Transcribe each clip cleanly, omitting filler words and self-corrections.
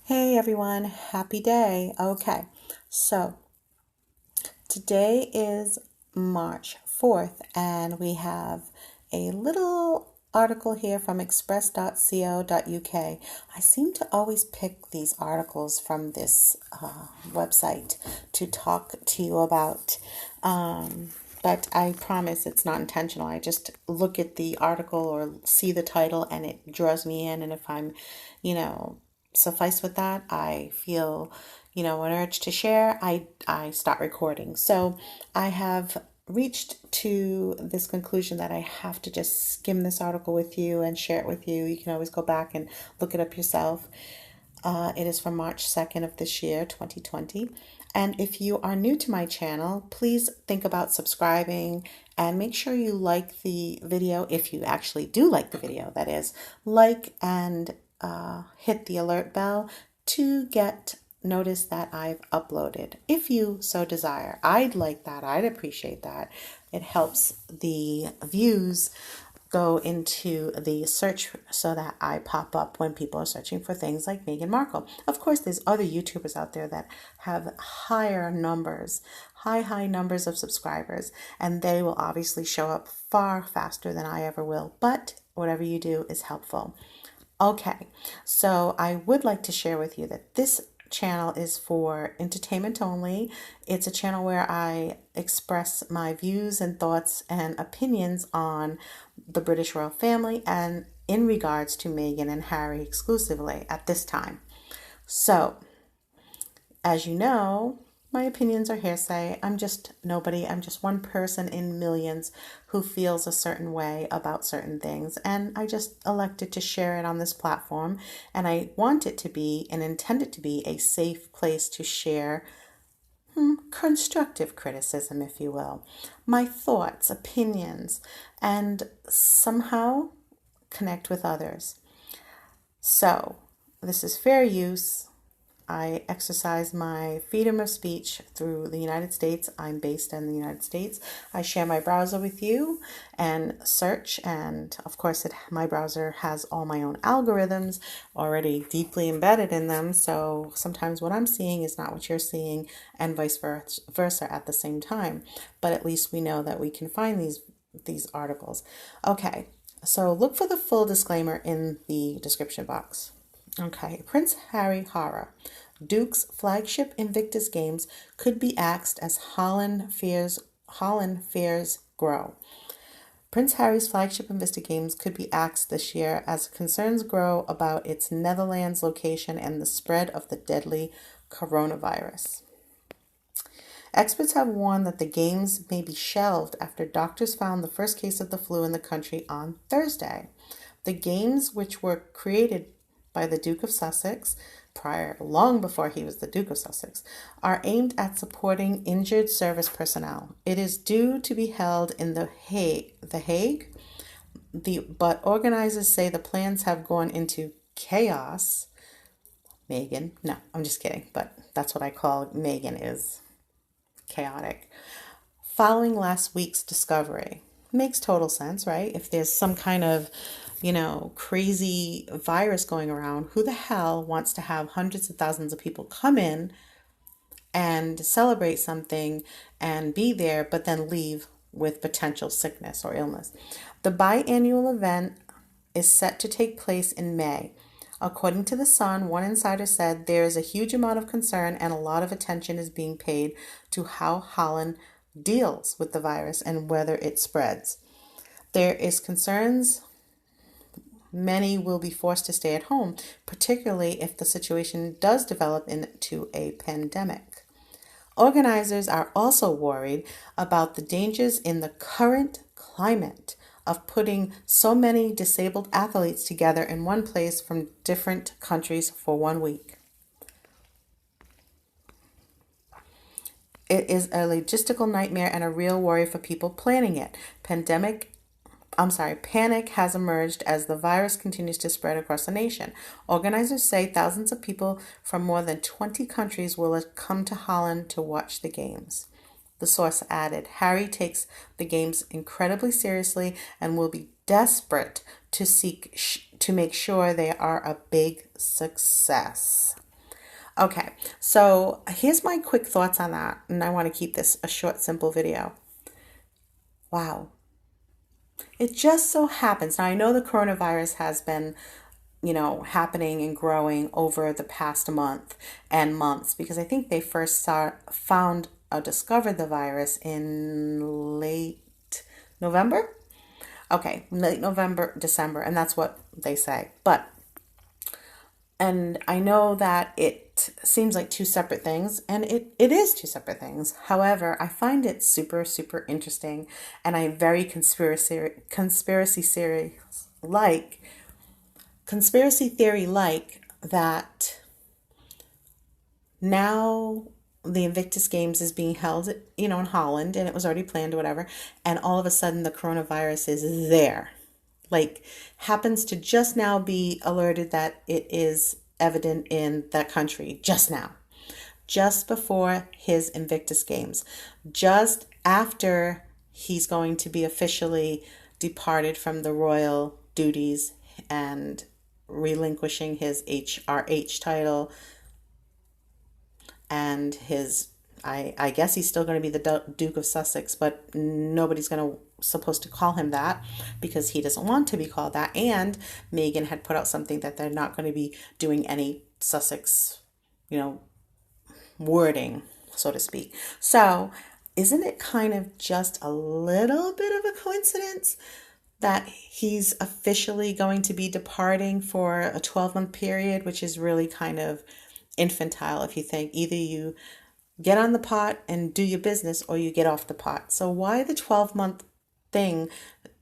Hey everyone, happy day. Okay, so today is March 4th, and we have a little article here from express.co.uk. I seem to always pick these articles from this website to talk to you about. But I promise it's not intentional. I just look at the article or see the title and it draws me in. And if I'm, you know, suffice with that, I feel, an urge to share, I start recording. So I have reached to this conclusion that I have to just skim this article with you and share it with you. You can always go back and look it up yourself. It is from March 2nd of this year, 2020. And if you are new to my channel, please think about subscribing and make sure you like the video. If you actually do like the video, that is, like and hit the alert bell to get notice that I've uploaded. If you so desire, I'd like that. I'd appreciate that. It helps the views go into the search so that I pop up when people are searching for things like Meghan Markle. Of course, there's other YouTubers out there that have higher numbers, high numbers of subscribers, and they will obviously show up far faster than I ever will. But whatever you do is helpful. Okay, so I would like to share with you that this channel is for entertainment only. It's a channel where I express my views and thoughts and opinions on the British royal family and in regards to Meghan and Harry exclusively at this time. So, as you know, my opinions are hearsay. I'm just nobody. I'm just one person in millions who feels a certain way about certain things. And I just elected to share it on this platform. And I want it to be and intend it to be a safe place to share constructive criticism, if you will, my thoughts, opinions, and somehow connect with others. So this is fair use. I exercise my freedom of speech through the United States. I'm based in the United States. I share my browser with you and search. And of course, my browser has all my own algorithms already deeply embedded in them. So sometimes what I'm seeing is not what you're seeing and vice versa at the same time. But at least we know that we can find these articles. Okay, so look for the full disclaimer in the description box. Okay, Prince Harry horror. Duke's flagship Invictus games could be axed as Holland fears grow. Prince Harry's flagship Invictus games could be axed this year as concerns grow about its Netherlands location and the spread of the deadly coronavirus. Experts have warned that the games may be shelved after doctors found the first case of the flu in the country on Thursday. The games, which were created by the Duke of Sussex, long before he was the Duke of Sussex, are aimed at supporting injured service personnel. It is due to be held in The Hague, but organizers say the plans have gone into chaos. Meghan, no, I'm just kidding, but that's what I call Meghan, is chaotic. Following last week's discovery. Makes total sense, right? If there's some kind of crazy virus going around, who the hell wants to have hundreds of thousands of people come in and celebrate something and be there, but then leave with potential sickness or illness? The biannual event is set to take place in May. According to The Sun, one insider said there is a huge amount of concern and a lot of attention is being paid to how Holland deals with the virus and whether it spreads. There is concerns many will be forced to stay at home, particularly if the situation does develop into a pandemic. Organizers are also worried about the dangers in the current climate of putting so many disabled athletes together in one place from different countries for 1 week. It is a logistical nightmare and a real worry for people planning it. Panic has emerged as the virus continues to spread across the nation. Organizers say thousands of people from more than 20 countries will come to Holland to watch the games. The source added, Harry takes the games incredibly seriously and will be desperate to make sure they are a big success. Okay, so here's my quick thoughts on that, and I want to keep this a short, simple video. Wow. It just so happens. Now, I know the coronavirus has been, happening and growing over the past month and months because I think they first found or discovered the virus in late November. Okay, late November, December, and that's what they say. And I know that it seems like two separate things, and it is two separate things. However, I find it super, super interesting, and I'm very conspiracy theory like that now the Invictus Games is being held, in Holland, and it was already planned or whatever, and all of a sudden the coronavirus is there. Like, happens to just now be alerted that it is evident in that country just now, just before his Invictus Games, just after he's going to be officially departed from the royal duties and relinquishing his HRH title and his, I guess he's still going to be the Duke of Sussex, but nobody's going to supposed to call him that because he doesn't want to be called that. And Meghan had put out something that they're not going to be doing any Sussex, wording, so to speak. So isn't it kind of just a little bit of a coincidence that he's officially going to be departing for a 12-month period, which is really kind of infantile if you think either you get on the pot and do your business or you get off the pot. So why the 12-month thing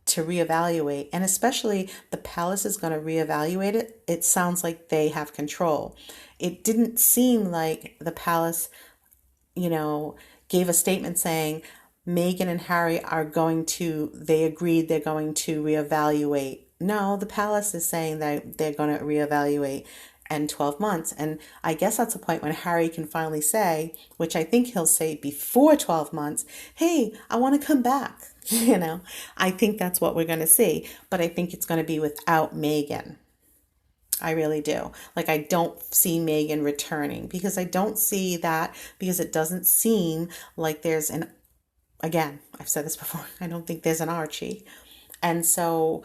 to reevaluate? And especially the palace is going to reevaluate it. It sounds like they have control. It didn't seem like the palace, gave a statement saying Meghan and Harry they agreed they're going to reevaluate. No, the palace is saying that they're going to reevaluate in 12 months. And I guess that's a point when Harry can finally say, which I think he'll say before 12 months, hey, I want to come back. I think that's what we're going to see. But I think it's going to be without Meghan. I really do. Like, I don't see Meghan returning because I don't see that because it doesn't seem like there's again, I've said this before, I don't think there's an Archie. And so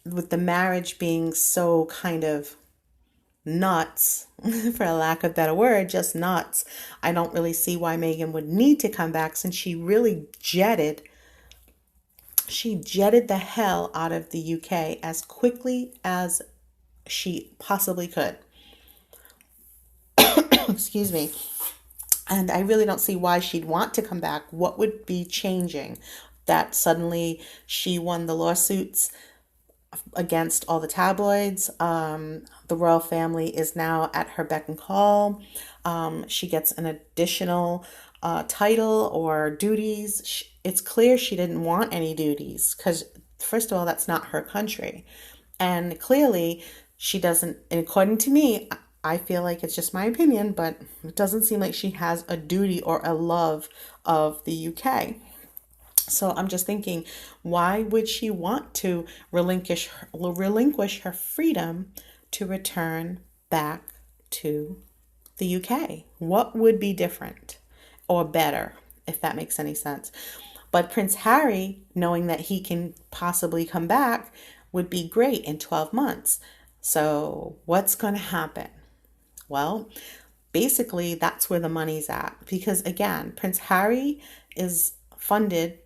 with the marriage being so kind of nuts, for a lack of a better word, just nuts, I don't really see why Meghan would need to come back since she really jetted the hell out of the UK as quickly as she possibly could. Excuse me. And I really don't see why she'd want to come back. What would be changing? That suddenly she won the lawsuits against all the tabloids. The royal family is now at her beck and call. She gets an additional title or duties. It's clear she didn't want any duties because, first of all, that's not her country. And clearly she doesn't, and according to me, I feel like it's just my opinion, but it doesn't seem like she has a duty or a love of the UK. So I'm just thinking, why would she want to relinquish her freedom to return back to the UK? What would be different or better, if that makes any sense? But Prince Harry, knowing that he can possibly come back, would be great in 12 months. So what's going to happen? Well, basically, that's where the money's at. Because again, Prince Harry is funded,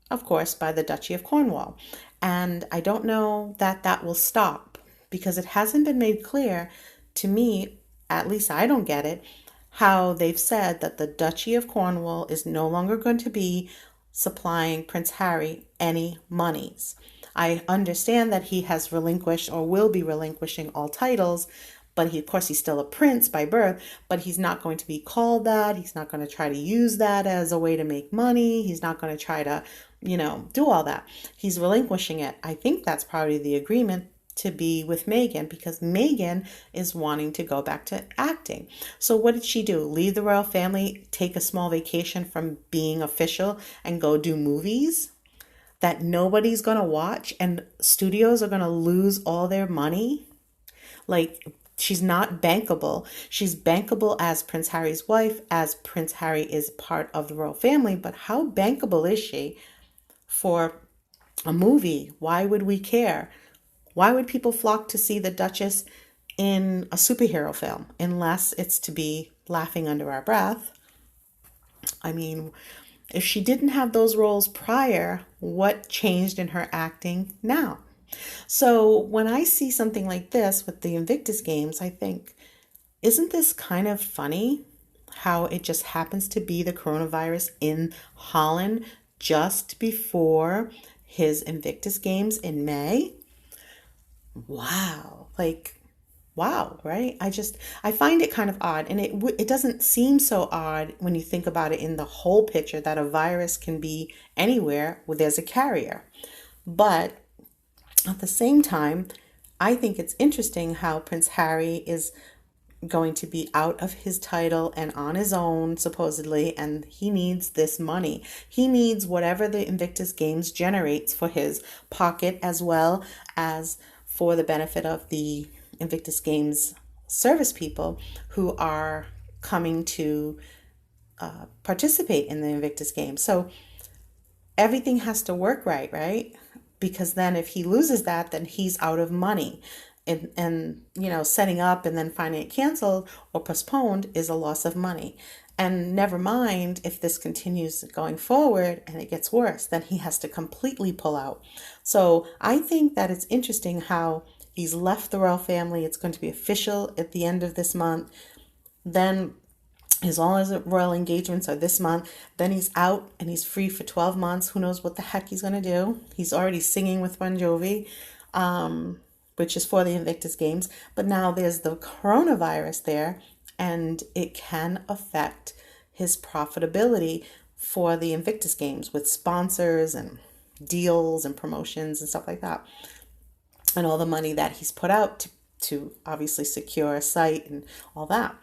of course, by the Duchy of Cornwall. And I don't know that will stop because it hasn't been made clear to me, at least I don't get it, how they've said that the Duchy of Cornwall is no longer going to be supplying Prince Harry any monies. I understand that he has relinquished or will be relinquishing all titles, but of course, he's still a prince by birth, but he's not going to be called that. He's not going to try to use that as a way to make money. He's not going to try to, do all that. He's relinquishing it. I think that's probably the agreement to be with Meghan because Meghan is wanting to go back to acting. So what did she do? Leave the royal family, take a small vacation from being official and go do movies that nobody's going to watch and studios are going to lose all their money? Like, She's not bankable. She's bankable as Prince Harry's wife, as Prince Harry is part of the royal family, but how bankable is she for a movie? Why would we care? Why would people flock to see the Duchess in a superhero film unless it's to be laughing under our breath? I mean, if she didn't have those roles prior, what changed in her acting now? So when I see something like this with the Invictus Games, I think, isn't this kind of funny how it just happens to be the coronavirus in Holland just before his Invictus Games in May? Wow. Like, wow, right? I find it kind of odd, and it doesn't seem so odd when you think about it in the whole picture that a virus can be anywhere where there's a carrier. But at the same time, I think it's interesting how Prince Harry is going to be out of his title and on his own, supposedly, and he needs this money. He needs whatever the Invictus Games generates for his pocket, as well as for the benefit of the Invictus Games service people who are coming to participate in the Invictus Games. So everything has to work right? Because then if he loses that, then he's out of money. And setting up and then finding it canceled or postponed is a loss of money. And never mind if this continues going forward and it gets worse, then he has to completely pull out. So I think that it's interesting how he's left the royal family. It's going to be official at the end of this month. Then all his royal engagements are this month. Then he's out and he's free for 12 months. Who knows what the heck he's going to do? He's already singing with Bon Jovi, which is for the Invictus Games. But now there's the coronavirus there, and it can affect his profitability for the Invictus Games with sponsors and deals and promotions and stuff like that. And all the money that he's put out to obviously secure a site and all that.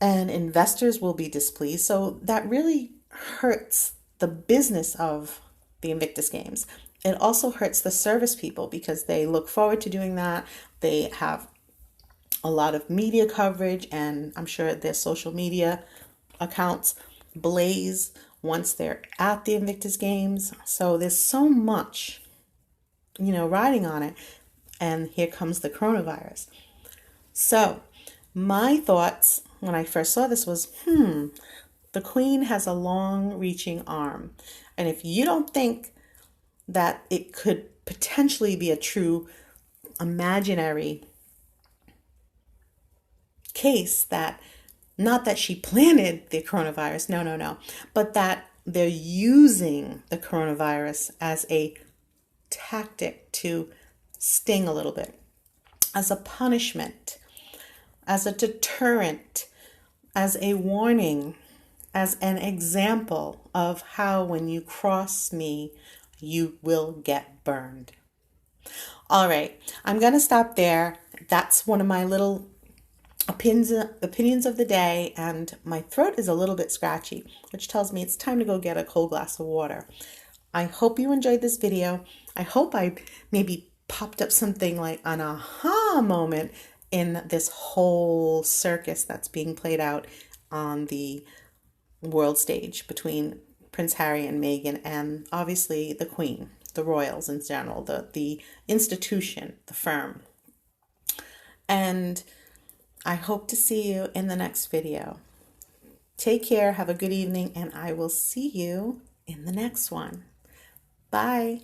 And investors will be displeased. So that really hurts the business of the Invictus Games. It also hurts the service people because they look forward to doing that. They have a lot of media coverage, and I'm sure their social media accounts blaze once they're at the Invictus Games. So there's so much, riding on it. And here comes the coronavirus. So my thoughts when I first saw this was, the Queen has a long-reaching arm. And if you don't think that it could potentially be a true imaginary case, that not that she planted the coronavirus, no, but that they're using the coronavirus as a tactic to sting a little bit, as a punishment, as a deterrent, as a warning, as an example of how when you cross me, you will get burned. All right, I'm going to stop there. That's one of my little opinions of the day, and my throat is a little bit scratchy, which tells me it's time to go get a cold glass of water. I hope you enjoyed this video. I hope I maybe popped up something like an aha moment in this whole circus that's being played out on the world stage between Prince Harry and Meghan, and obviously the Queen, the royals in general, the institution, the firm. And I hope to see you in the next video. Take care, have a good evening, and I will see you in the next one. Bye.